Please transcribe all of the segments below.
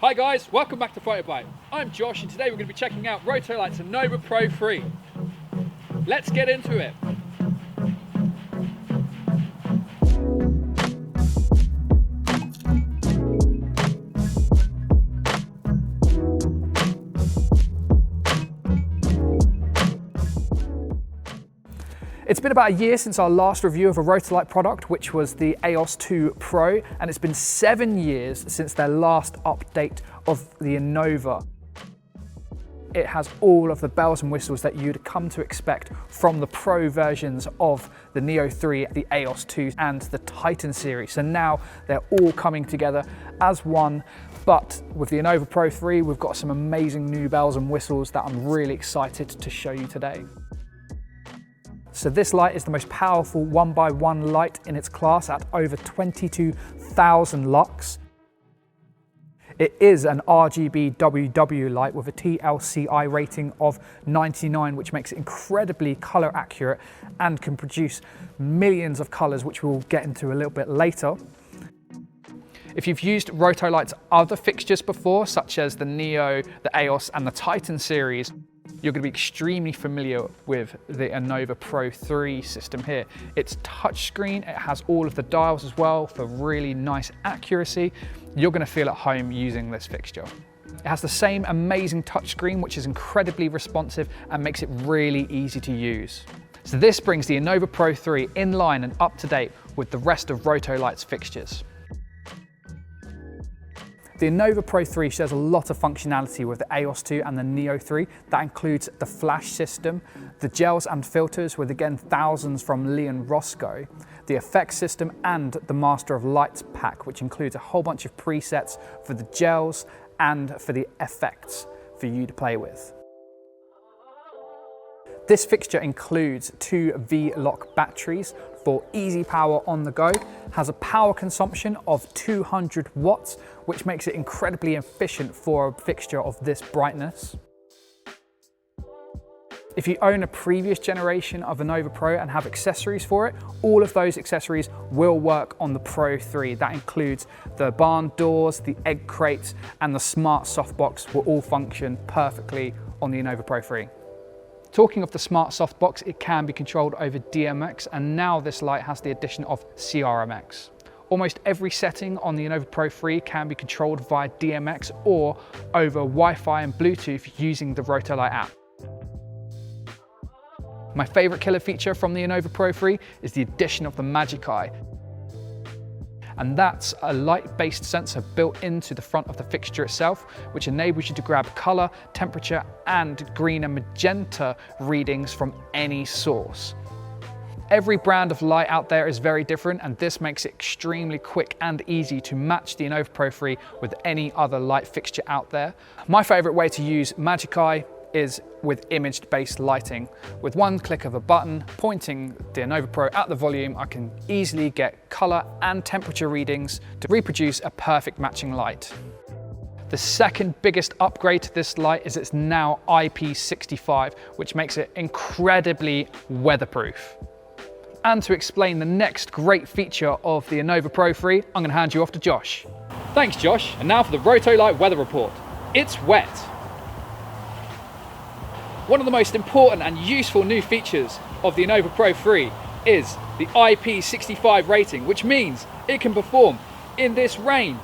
Hi guys, welcome back to PhotoBite. I'm Josh and today we're going to be checking out Rotolight's ANOVA Pro 3. Let's get into it. It's been about a year since our last review of a Rotolight product, which was the AEOS 2 Pro, and it's been 7 years since their last update of the ANOVA. It has all of the bells and whistles that you'd come to expect from the Pro versions of the Neo 3, the AEOS 2 and the Titan series. So now they're all coming together as one, but with the ANOVA Pro 3, we've got some amazing new bells and whistles that I'm really excited to show you today. So this light is the most powerful 1x1 light in its class at over 22,000 lux. It is an RGB WW light with a TLCI rating of 99, which makes it incredibly color accurate and can produce millions of colors, which we'll get into a little bit later. If you've used Rotolight's other fixtures before, such as the Neo, the AEOS and the Titan series, you're going to be extremely familiar with the ANOVA Pro 3 system here. It's touchscreen, it has all of the dials as well for really nice accuracy. You're going to feel at home using this fixture. It has the same amazing touchscreen, which is incredibly responsive and makes it really easy to use. So this brings the ANOVA Pro 3 in line and up to date with the rest of Rotolight's fixtures. The ANOVA Pro 3 shares a lot of functionality with the AEOS 2 and the Neo 3. That includes the flash system, the gels and filters with again thousands from Lee and Roscoe, the effects system and the Master of Lights pack, which includes a whole bunch of presets for the gels and for the effects for you to play with. This fixture includes 2 V-Lock batteries for easy power on the go, has a power consumption of 200 watts, which makes it incredibly efficient for a fixture of this brightness. If you own a previous generation of ANOVA Pro and have accessories for it, all of those accessories will work on the Pro 3. That includes the barn doors, the egg crates, and the smart softbox will all function perfectly on the ANOVA Pro 3. Talking of the smart softbox, it can be controlled over DMX, and now this light has the addition of CRMX. Almost every setting on the ANOVA Pro 3 can be controlled via DMX or over Wi-Fi and Bluetooth using the Rotolight app. My favorite killer feature from the ANOVA Pro 3 is the addition of the Magicey. And that's a light-based sensor built into the front of the fixture itself, which enables you to grab color, temperature, and green and magenta readings from any source. Every brand of light out there is very different, and this makes it extremely quick and easy to match the ANOVA Pro 3 with any other light fixture out there. My favorite way to use Magicey is with image-based lighting. With one click of a button pointing the ANOVA Pro at the volume, I can easily get color and temperature readings to reproduce a perfect matching light. The second biggest upgrade to this light is it's now IP65, which makes it incredibly weatherproof. And to explain the next great feature of the ANOVA Pro 3, I'm going to hand you off to Josh. Thanks Josh, and now for the Rotolight weather report. It's wet. One of the most important and useful new features of the ANOVA Pro 3 is the IP65 rating, which means it can perform in this rain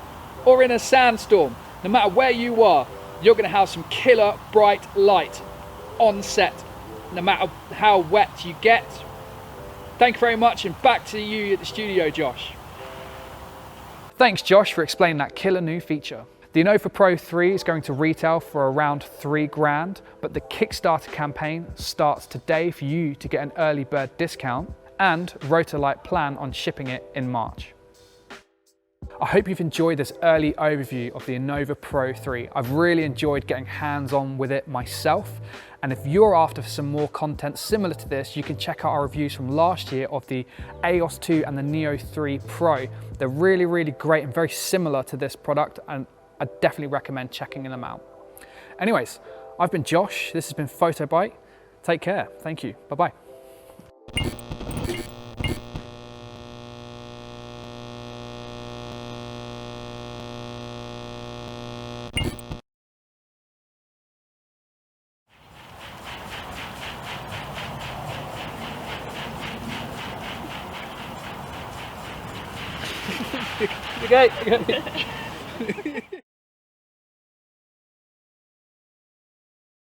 or in a sandstorm. No matter where you are, you're going to have some killer bright light on set, no matter how wet you get. Thank you very much, and back to you at the studio, Josh. Thanks Josh for explaining that killer new feature. The ANOVA Pro 3 is going to retail for around $3 grand, but the Kickstarter campaign starts today for you to get an early bird discount, and Rotolight plan on shipping it in March. I hope you've enjoyed this early overview of the ANOVA Pro 3. I've really enjoyed getting hands-on with it myself, and if you're after some more content similar to this, you can check out our reviews from last year of the AEOS 2 and the Neo 3 Pro. They're really, really great and very similar to this product, and I definitely recommend checking them out. Anyways, I've been Josh, this has been PhotoBite. Take care, thank you, bye-bye. Okay.